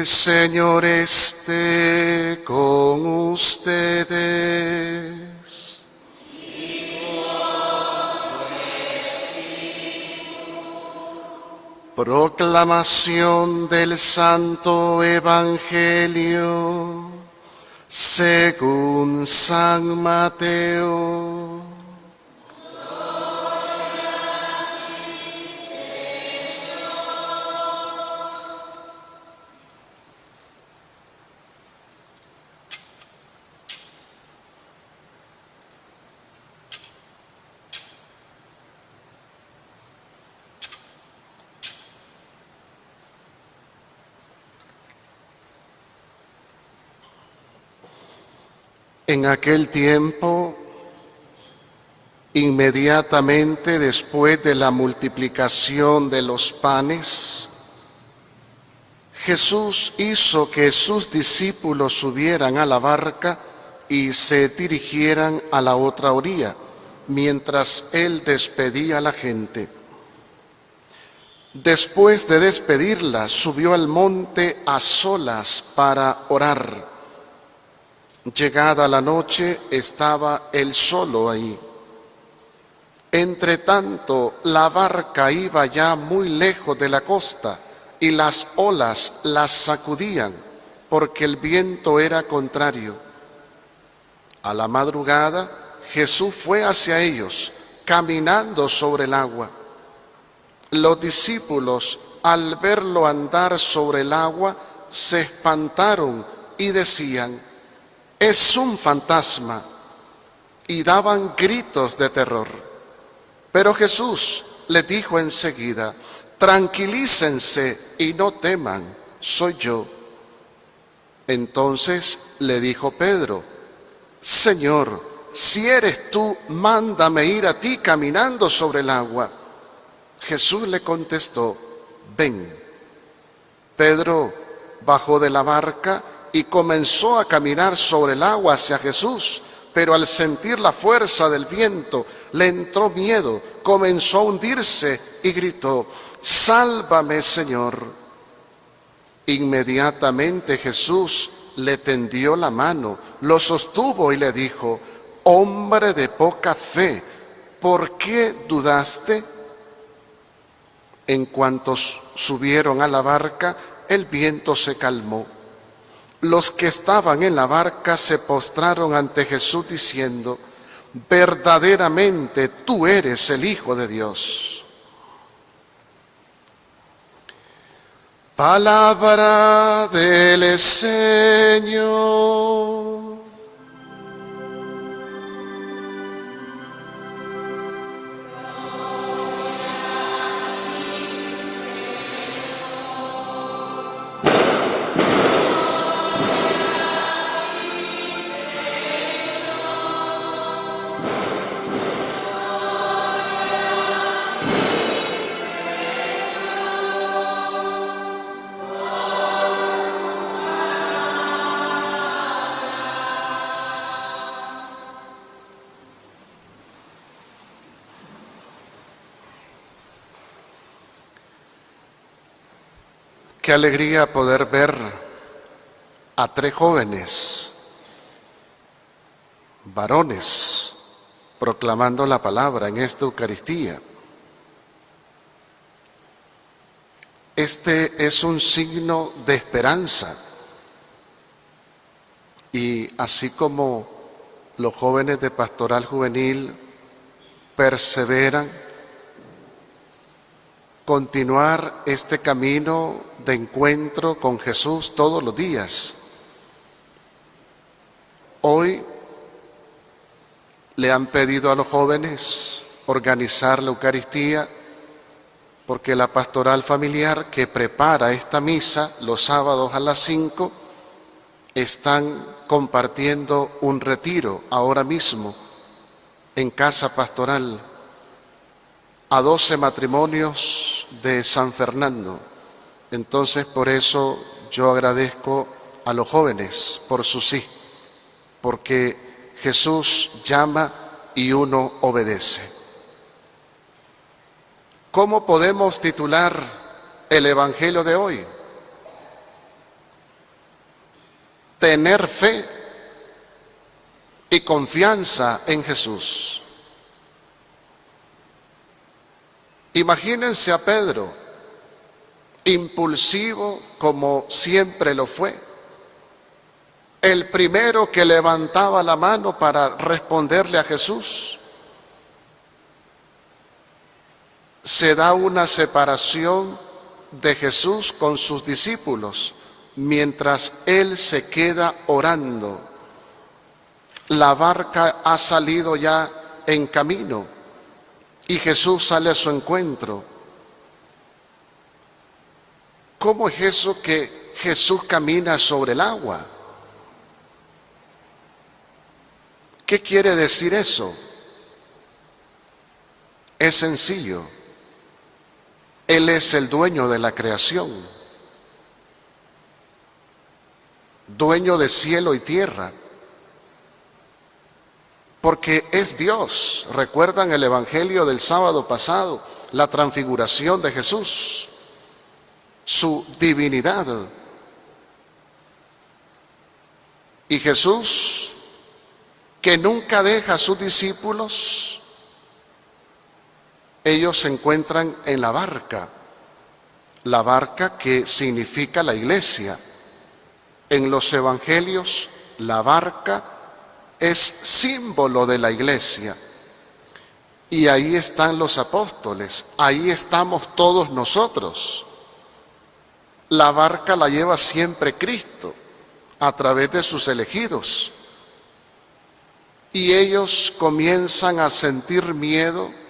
El Señor esté con ustedes. Proclamación del Santo Evangelio según San Mateo. En aquel tiempo, inmediatamente después de la multiplicación de los panes, Jesús hizo que sus discípulos subieran a la barca y se dirigieran a la otra orilla, mientras Él despedía a la gente. Después de despedirla, subió al monte a solas para orar. Llegada la noche, estaba él solo ahí. Entretanto, la barca iba ya muy lejos de la costa y las olas las sacudían porque el viento era contrario. A la madrugada, Jesús fue hacia ellos, caminando sobre el agua. Los discípulos, al verlo andar sobre el agua, se espantaron y decían: «Es un fantasma», y daban gritos de terror. Pero Jesús les dijo enseguida: «Tranquilícense y no teman, soy yo». Entonces le dijo Pedro: «Señor, si eres tú, mándame ir a ti caminando sobre el agua». Jesús le contestó: «Ven». Pedro bajó de la barca y comenzó a caminar sobre el agua hacia Jesús, pero al sentir la fuerza del viento le entró miedo, comenzó a hundirse y gritó: «Sálvame, Señor». Inmediatamente Jesús le tendió la mano, lo sostuvo y le dijo: «Hombre de poca fe, ¿por qué dudaste?». En cuanto subieron a la barca, el viento se calmó. Los que estaban en la barca se postraron ante Jesús diciendo: «Verdaderamente tú eres el Hijo de Dios». Palabra del Señor. Qué alegría poder ver a 3 jóvenes, varones, proclamando la palabra en esta Eucaristía. Este es un signo de esperanza. Y así como los jóvenes de Pastoral Juvenil perseveran, continuar este camino de encuentro con Jesús todos los días. Hoy le han pedido a los jóvenes organizar la Eucaristía porque la pastoral familiar que prepara esta misa los sábados a las 5 están compartiendo un retiro ahora mismo en casa pastoral a 12 matrimonios de San Fernando. Entonces, por eso yo agradezco a los jóvenes por su sí, porque Jesús llama y uno obedece. ¿Cómo podemos titular el Evangelio de hoy? tener fe y confianza en Jesús. Imagínense a Pedro, impulsivo como siempre lo fue, el primero que levantaba la mano para responderle a Jesús. Se da una separación de Jesús con sus discípulos mientras él se queda orando. La barca ha salido ya en camino y Jesús sale a su encuentro. ¿Cómo es eso que Jesús camina sobre el agua? ¿Qué quiere decir eso? Es sencillo. Él es el dueño de la creación, dueño de cielo y tierra, porque es Dios. ¿Recuerdan el evangelio del sábado pasado? La transfiguración de Jesús, su divinidad. Y Jesús, que nunca deja a sus discípulos, ellos se encuentran en la barca que significa la iglesia. En los evangelios, la barca es símbolo de la iglesia. Y ahí están los apóstoles, ahí estamos todos nosotros. La barca la lleva siempre Cristo a través de sus elegidos. Y ellos comienzan a sentir miedo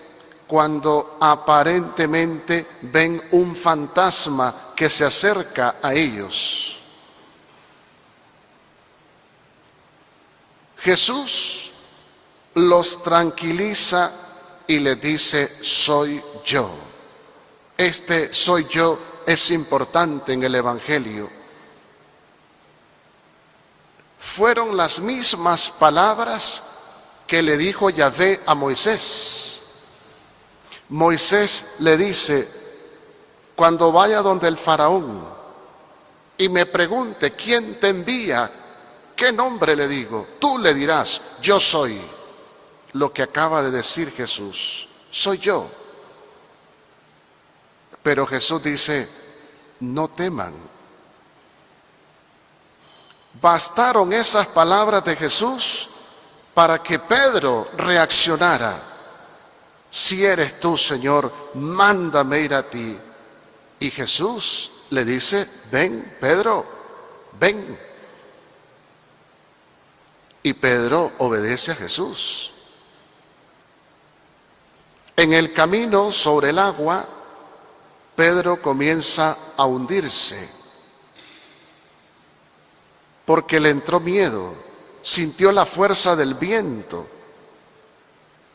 cuando aparentemente ven un fantasma que se acerca a ellos. Jesús los tranquiliza y les dice: soy yo. Este soy yo es importante en el evangelio. Fueron las mismas palabras que le dijo Yahvé a Moisés. Moisés le dice: cuando vaya donde el faraón y me pregunte quién te envía, ¿qué nombre le digo? Tú le dirás: yo soy. Lo que acaba de decir Jesús, soy yo. Pero Jesús dice: no teman. Bastaron esas palabras de Jesús para que Pedro reaccionara. Si eres tú, Señor, mándame ir a ti. Y Jesús le dice: ven, Pedro, ven. Y Pedro obedece a Jesús. En el camino sobre el agua, Pedro comienza a hundirse, porque le entró miedo, sintió la fuerza del viento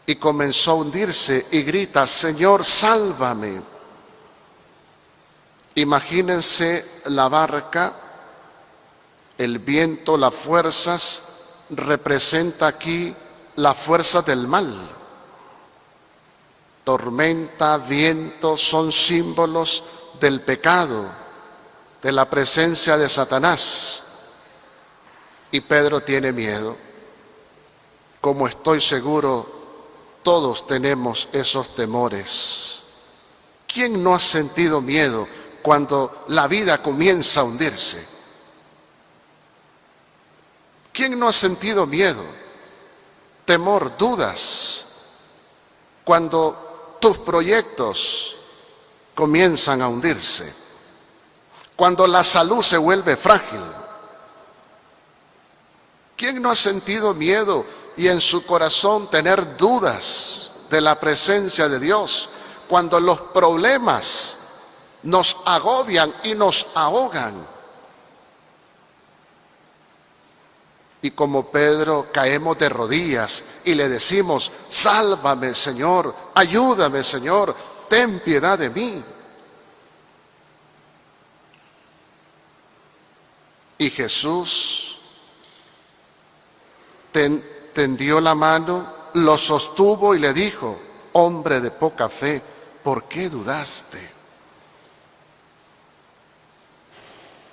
y comenzó a hundirse y grita: Señor, sálvame. Imagínense la barca, el viento, las fuerzas, representa aquí la fuerza del mal. Tormenta, viento son símbolos del pecado, de la presencia de Satanás. Y Pedro tiene miedo, como estoy seguro todos tenemos esos temores. ¿Quién no ha sentido miedo cuando la vida comienza a hundirse? ¿Quién no ha sentido miedo, temor, dudas, cuando tus proyectos comienzan a hundirse? Cuando la salud se vuelve frágil. ¿Quién no ha sentido miedo y en su corazón tener dudas de la presencia de Dios cuando los problemas nos agobian y nos ahogan? Y como Pedro caemos de rodillas y le decimos: sálvame, Señor, ayúdame, Señor, ten piedad de mí. Y Jesús tendió la mano, lo sostuvo y le dijo: hombre de poca fe, ¿por qué dudaste?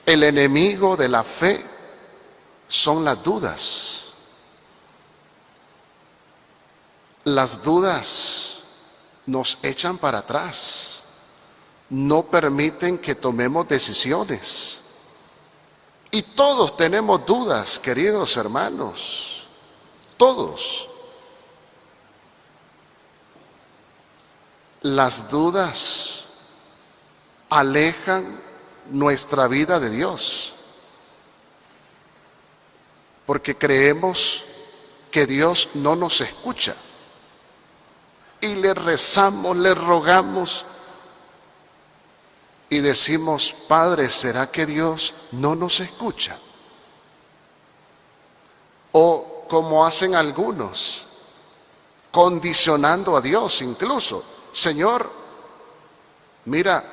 El enemigo de la fe son las dudas. Las dudas nos echan para atrás, no permiten que tomemos decisiones. Y todos tenemos dudas, queridos hermanos, todos. Las dudas alejan nuestra vida de Dios, porque creemos que Dios no nos escucha. Y le rezamos, le rogamos y decimos: Padre, ¿será que Dios no nos escucha? O como hacen algunos, condicionando a Dios incluso: Señor, mira,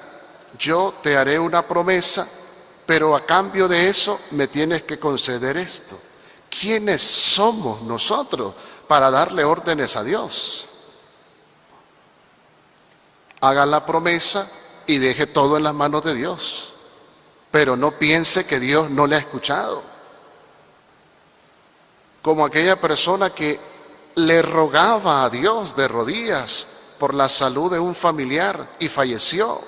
yo te haré una promesa, pero a cambio de eso me tienes que conceder esto. ¿Quiénes somos nosotros para darle órdenes a Dios? Haga la promesa y deje todo en las manos de Dios, pero no piense que Dios no le ha escuchado. Como aquella persona que le rogaba a Dios de rodillas por la salud de un familiar y falleció.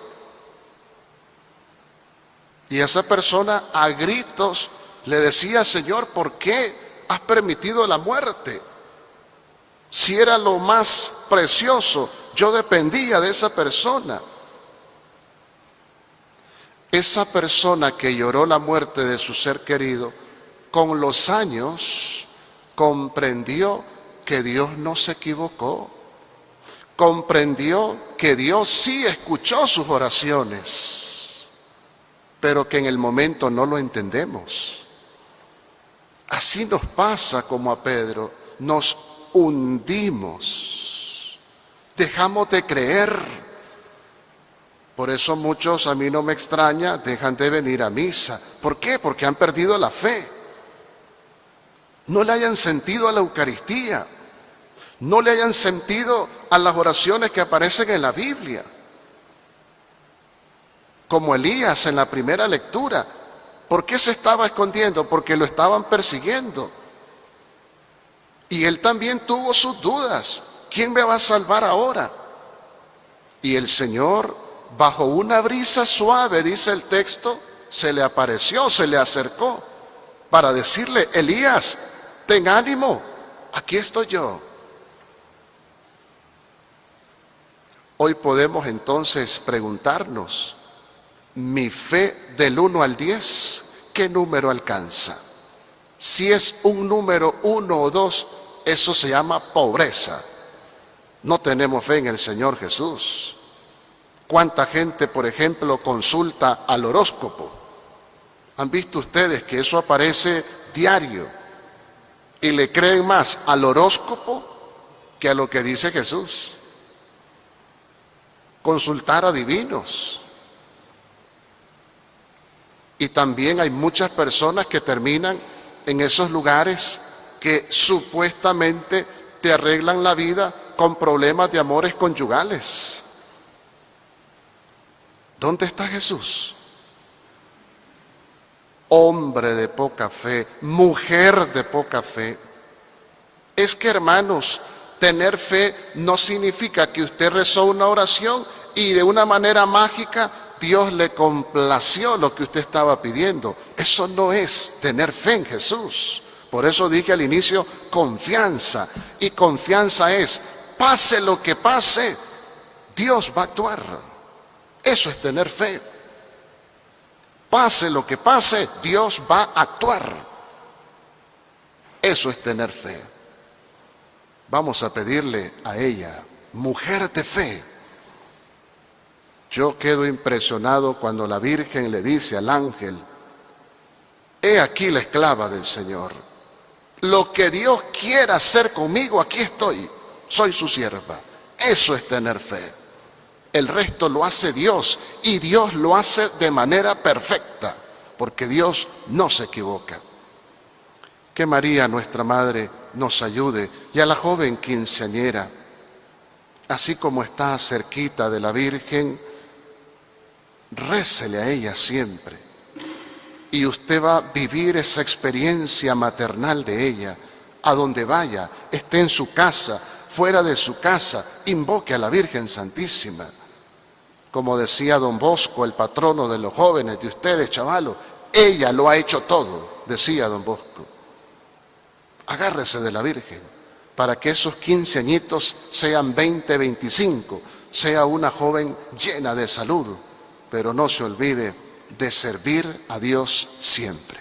Y esa persona a gritos le decía: Señor, ¿por qué has permitido la muerte? Si era lo más precioso, yo dependía de esa persona. Esa persona que lloró la muerte de su ser querido, con los años comprendió que Dios no se equivocó. Comprendió que Dios sí escuchó sus oraciones, pero que en el momento no lo entendemos. Así nos pasa como a Pedro, nos hundimos, dejamos de creer. Por eso muchos, a mí no me extraña, dejan de venir a misa. ¿Por qué? Porque han perdido la fe. No le hayan sentido a la Eucaristía, no le hayan sentido a las oraciones que aparecen en la Biblia. Como Elías en la primera lectura. ¿Por qué se estaba escondiendo? Porque lo estaban persiguiendo. Y él también tuvo sus dudas. ¿Quién me va a salvar ahora? Y el Señor, bajo una brisa suave, dice el texto, se le apareció, se le acercó para decirle: Elías, ten ánimo, aquí estoy yo. Hoy podemos entonces preguntarnos: mi fe del 1 al 10, ¿qué número alcanza? Si es un número 1 o 2, eso se llama pobreza. No tenemos fe en el Señor Jesús. ¿Cuánta gente, por ejemplo, consulta al horóscopo? ¿Han visto ustedes que eso aparece diario? Y le creen más al horóscopo que a lo que dice Jesús. Consultar a divinos. Y también hay muchas personas que terminan en esos lugares que supuestamente te arreglan la vida con problemas de amores conyugales. ¿Dónde está Jesús? Hombre de poca fe, mujer de poca fe. Es que, hermanos, tener fe no significa que usted rezó una oración y de una manera mágica Dios le complació lo que usted estaba pidiendo. Eso no es tener fe en Jesús. Por eso dije al inicio, confianza. Y confianza es, pase lo que pase, Dios va a actuar. Eso es tener fe. Pase lo que pase, Dios va a actuar. Eso es tener fe. Vamos a pedirle a ella, mujer de fe. Yo quedo impresionado cuando la Virgen le dice al ángel: he aquí la esclava del Señor. Lo que Dios quiera hacer conmigo, aquí estoy. Soy su sierva. Eso es tener fe. El resto lo hace Dios, y Dios lo hace de manera perfecta, porque Dios no se equivoca. Que María, nuestra Madre, nos ayude, y a la joven quinceañera, así como está cerquita de la Virgen, récele a ella siempre y usted va a vivir esa experiencia maternal de ella. A donde vaya, esté en su casa, fuera de su casa, invoque a la Virgen Santísima. Como decía don Bosco, el patrono de los jóvenes, de ustedes, chavalos, ella lo ha hecho todo, decía don Bosco. Agárrese de la Virgen para que esos 15 añitos sean 20, 25, sea una joven llena de salud, pero no se olvide de servir a Dios siempre.